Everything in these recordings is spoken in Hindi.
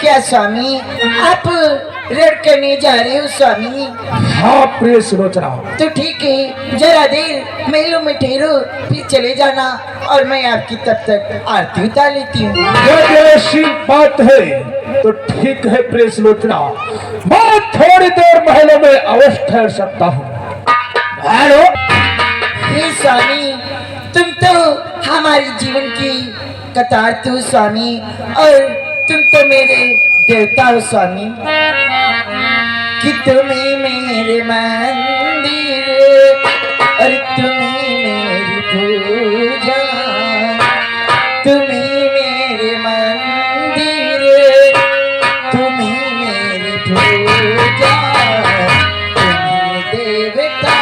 क्या स्वामी, आप रेड करने जा रहे हो स्वामी? हाँ प्रिय सुलोचना, तो ठीक है, जरा देर महलों में ठहरो, फिर चले जाना और मैं आपकी तब तक आरती उतार लेती हूँ। यदि ऐसी बात है तो ठीक है प्रिय सुलोचना, मैं थोड़ी देर महलों में अवश्य ठहर सकता हूँ। हेलो हे स्वामी, तुम तो हमारी जीवन की कतार हो स्वामी, और तुम तो मेरे देवता हो स्वामी। कि तुम्हें मेरे मंदिर और तुम्हें मेरी पूजा, तुम्हें मेरे मंदिर, तुम्हें मेरी पूजा, तुम्हें देवता,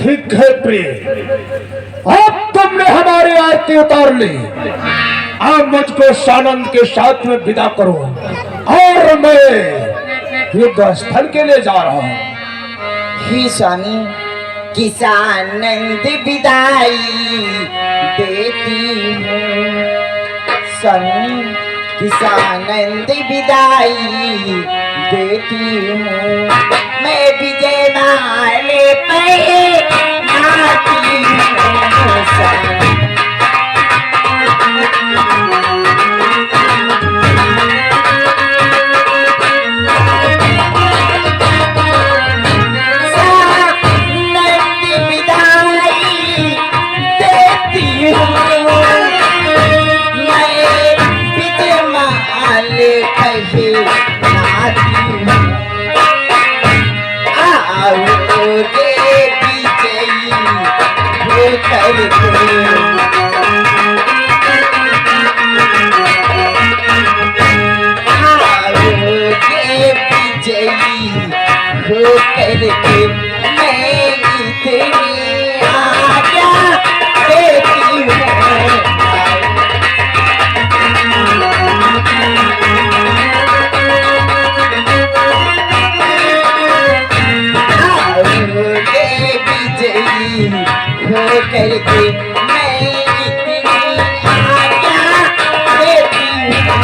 ठीक है प्रिय, अब तुमने हमारी आरती उतार ली। अब मुझको सानंद के साथ में विदा करो और मैं युद्ध स्थल के लिए जा रहा हूँ। ही स्वामी, किसानंद विदाई देती हूँ। स्वामी, किसानंद विदाई देती हूँ। मैं विजय माले पे नाती हूँ। स्वामी, करके मैं इतनी आज्ञा देती हूँ। विजयी हो करके मैं इतनी आज्ञा देती हूँ।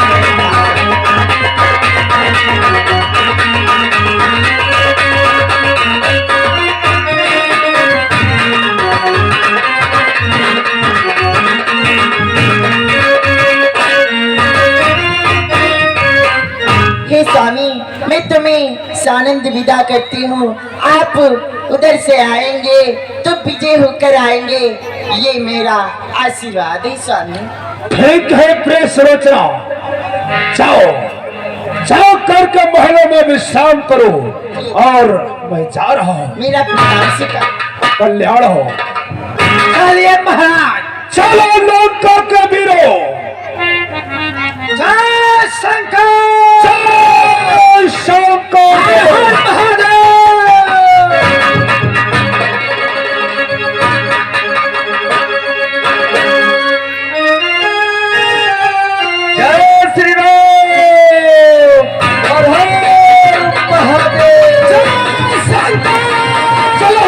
हे स्वामी, मैं तुम्हें सानंद विदा करती हूँ। आप उधर से आएंगे तो विजय होकर आएंगे, ये मेरा आशीर्वाद है स्वामी। ठीक है प्रिय सुलोचना, जाओ जाओ करके महलों में विश्राम करो और मैं जा रहा हूँ। मेरा पिताश्री का कल्याण हो। चलिए महाराज, चलो लोग का वीरो, जय शंकर, जय शंकर महादेव। जय श्री राम, हर हर महादेव, जय शंकर। चलो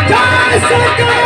जय शंकर।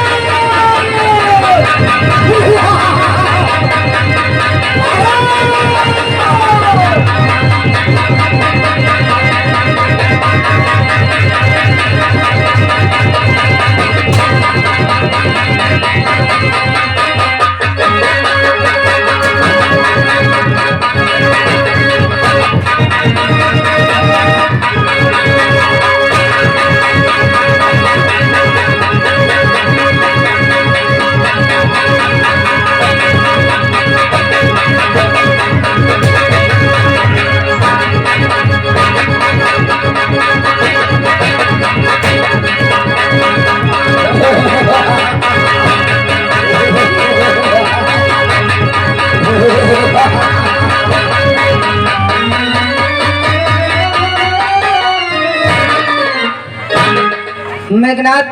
मेघनाथ,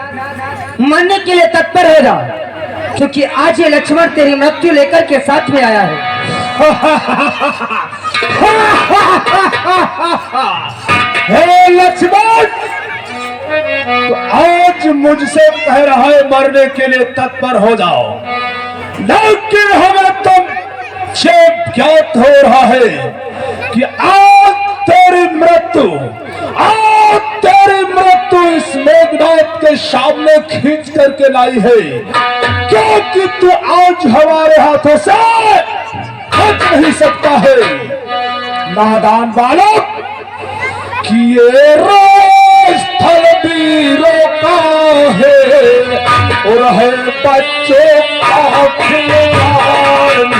मरने के लिए तत्पर हो जाओ, क्योंकि आज ये लक्ष्मण तेरी मृत्यु लेकर के साथ में आया है। हे लक्ष्मण, तो आज मुझसे कह रहा है मरने के लिए तत्पर हो जाओ, लेकिन हमें तुम से ज्ञात हो रहा है कि आज तेरी मृत्यु इस मेघनाथ के सामने खींच करके लाई है, क्योंकि तू आज हमारे हाथों से बच नहीं सकता है। नादान बालक, कि ये स्थल वीरों का है और है बच्चों का खिलौना।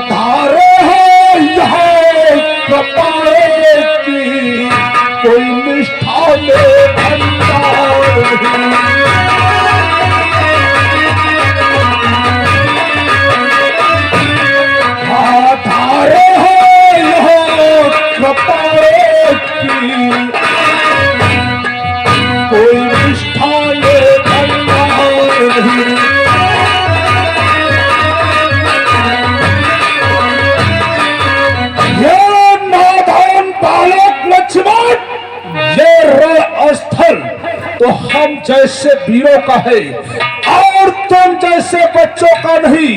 धारे है यहाँ जैसे वीरों का है और तुम जैसे बच्चों का नहीं,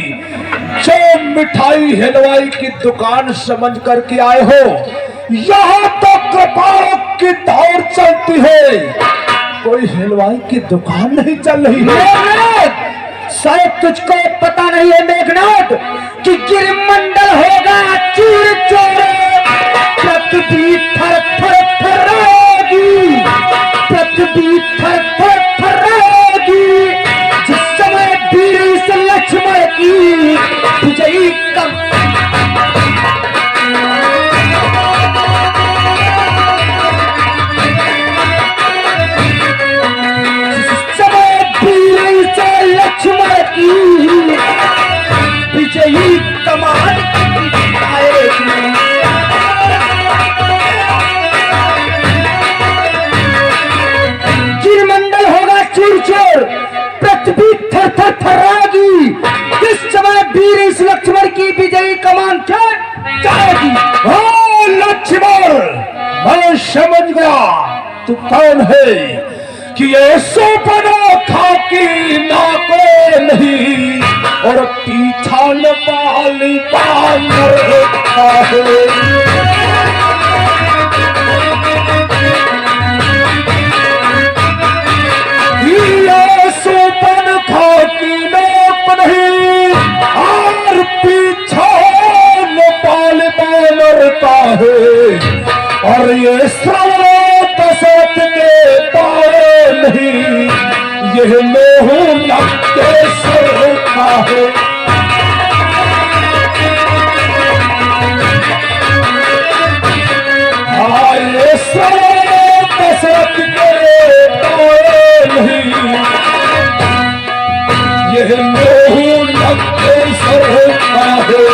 जो मिठाई हलवाई की दुकान समझ करके आए हो। यहाँ तो कृपाणों की दौड़ चलती है, कोई हलवाई की दुकान नहीं चल रही है। शायद तुझको पता नहीं है मेघनाथ कि गिरमंडल होगा चूर चोर, पृथ्वी थर थर थर्राएगी, पृथ्वी थर थर थर्राएगी। जिस समय वीर इस लक्ष्मण की विजयी कम लक्ष्मण की विजयी कमान आएगी। गिरमंडल होगा चूर चूर, पृथ्वी थर थर थर्राएगी। इस समय वीर इस लक्ष्मण की विजयी कमान क्या जाएगी। हाँ लक्ष्मण, मैं समझ गया तू कौन है, कि ये सोपना खाकी नाको नहीं और पीछा न बाली बानर का है। ये सोपन खाकी नाक नहीं और पीछा न बाली बानर का है। और ये दशरथ के पाए नहीं, यह मोह लगते सर का है। ये दशरथ के पाए नहीं, यह मोह लगते सर का है।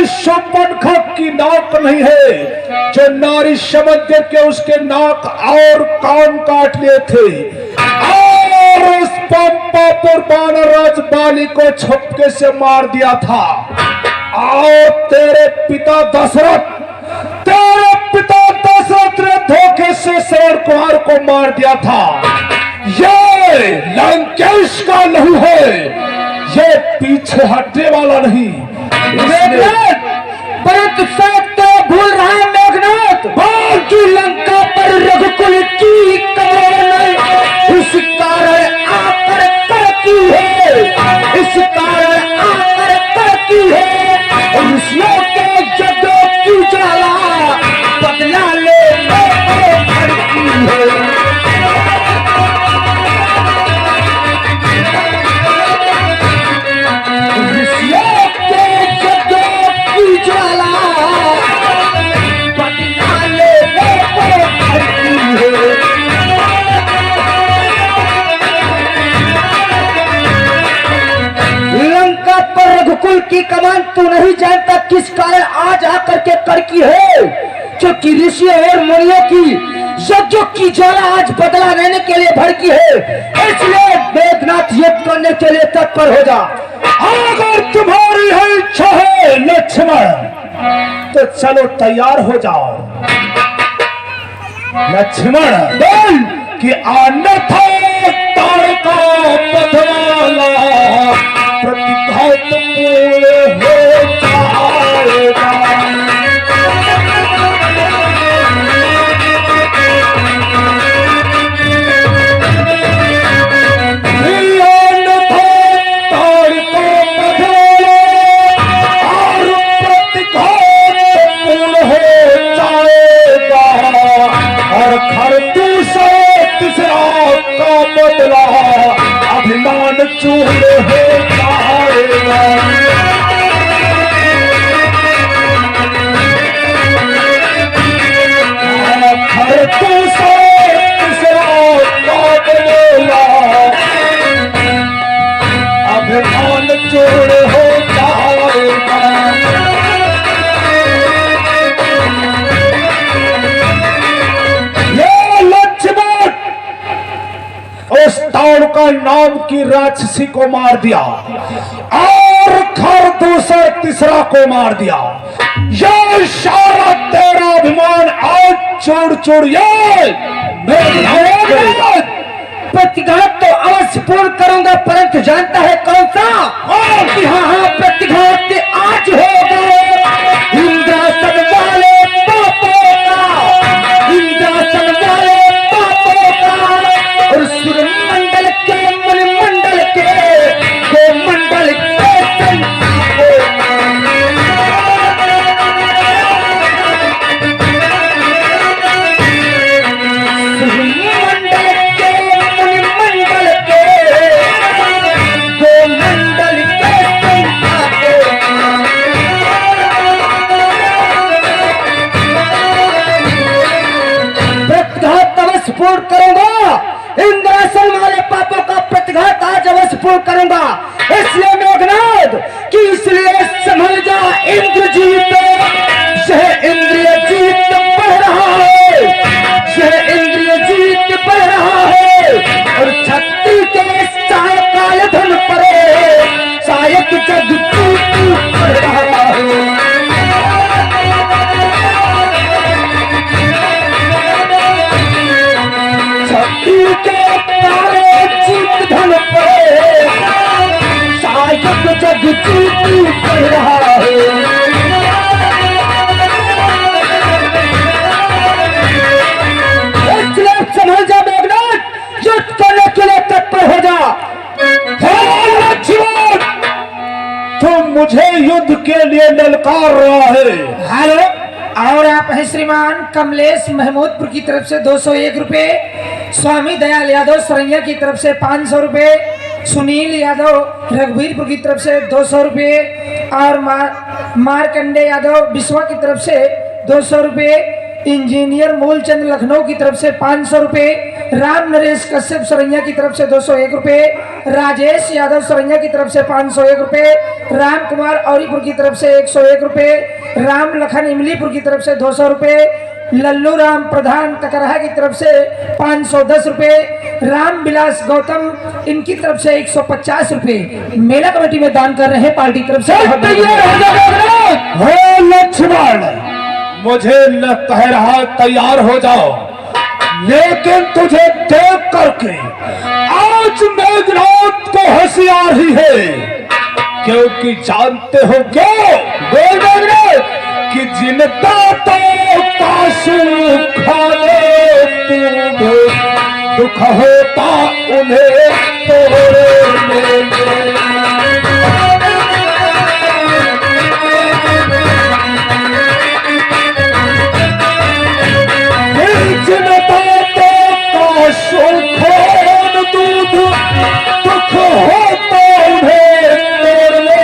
शोपनखा की नाक नहीं है जो नारी समझ के उसके नाक और कान काट लिए थे और उस पंपापुर बानर राज बाली को छपके से मार दिया था। आओ तेरे पिता दशरथ ने धोखे से शरण कुमार को मार दिया था। ये लंकेश का लहू है, ये पीछे हटने वाला नहीं। परंतु शायद तो भूल रहा है मेघनाथ, बाकी लंका पर रघुकुल की कमान इस कारण आकर करती है, इस कारण आकर करती है। ऋषियों के यज्ञों की ज्वाला बदला लेने को भड़की है। रघुकुल की कमान तू नहीं जानता किस कारण आज आकर के करकी है, क्योंकि ऋषियों और मुनियों की यज्ञों की ज्वाला आज बदला लेने के लिए भड़की है। इसलिए मेघनाथ युद्ध करने के लिए तत्पर हो जा। अगर तुम्हारी है इच्छा है लक्ष्मण, तो चलो तैयार हो जाओ। लक्ष्मण बोल कि अन्यथा तारका पथवाला प्रतिघात पूर्ण हो जाएगा। अभिमान चूर हो जाएगा। अभिमान चूर हो जाएगा। उस ताड़ का नाम नाम की राक्षसी को मार दिया और खरदूसर तीसरा को मार दिया। ये सारा तेरा अभिमान आज चूर चूर प्रतिघात तो अवश्य पूर्ण करूंगा, परंतु जानता है कौन सा? कि हाँ प्रतिघात आज होगा इंद्रासन वाले पापों का, इंद्रासन वाले पापों का और सूर्य मंडल के मन मंडल के को मंडल के पूर्ण करूंगा, इंद्रासन वाले पापों का प्रतिघात आज अवश्य पूर्ण करूंगा। इसलिए मेघनाद कि इसलिए समझ जा इंद्रजीत यह इंद्रिय जीत बढ़ रहा है, यह इंद्रिय जीत बढ़ रहा है और छत्री के चाय काल धन परे शायद जग बढ़ रहा है। जग जीती कर रहा है। समझ जा मेघनाद, युद्ध करने के लिए तत्पर हो जा। तुम मुझे युद्ध के लिए ललकार रहा है। हेलो, और आप हैं श्रीमान कमलेश महमूदपुर की तरफ से 201 रुपए, स्वामी दयाल यादव सरैया की तरफ से 500 रुपए, सुनील यादव रघुवीरपुर की तरफ से 200 रुपये और मारकंडे यादव बिस्वा की तरफ से 200 रुपये, इंजीनियर मूलचंद लखनऊ की तरफ से 500 रुपये, राम नरेश कश्यप सरैया की तरफ से 201 रुपये, राजेश यादव सरैया की तरफ से 501 रुपये, राम कुमार औरीपुर की तरफ से 101 रुपये, राम लखन इमलीपुर की तरफ से 200 रुपये, लल्लू राम प्रधान टकराहा की तरफ से 510 रुपये, राम विलास गौतम इनकी तरफ से 150 रुपये मेला कमेटी में दान कर रहे हैं पार्टी की तरफ से। लक्ष्मण मुझे न कह रहा तैयार हो जाओ, लेकिन तुझे देख करके आज मेघनाद को होशियार ही है, क्योंकि जानते हो क्यों कि जिनका तो काशू खाने दुख होता उन्हें तोड़ने जिनका तो काशू खान दूध दुख होता उन्हें तोड़ने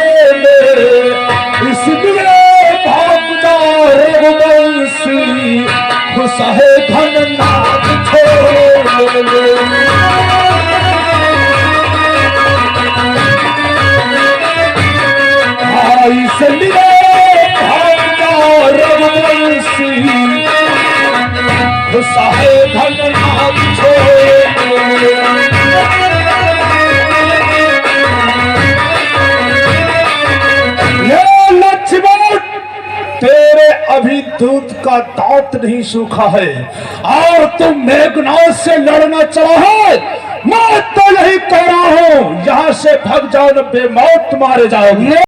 इसलिए खुश है धन नाथ छोड़े। इसलिए रघुवंशी खुश है धन नाथ छोड़े। तेरे अभी दूध का दांत नहीं सूखा है और तुम मेघनाद से लड़ना चला है। मैं तो यही कह रहा हूं, यहां से भाग जाओ न बेमौत मारे जाओगे।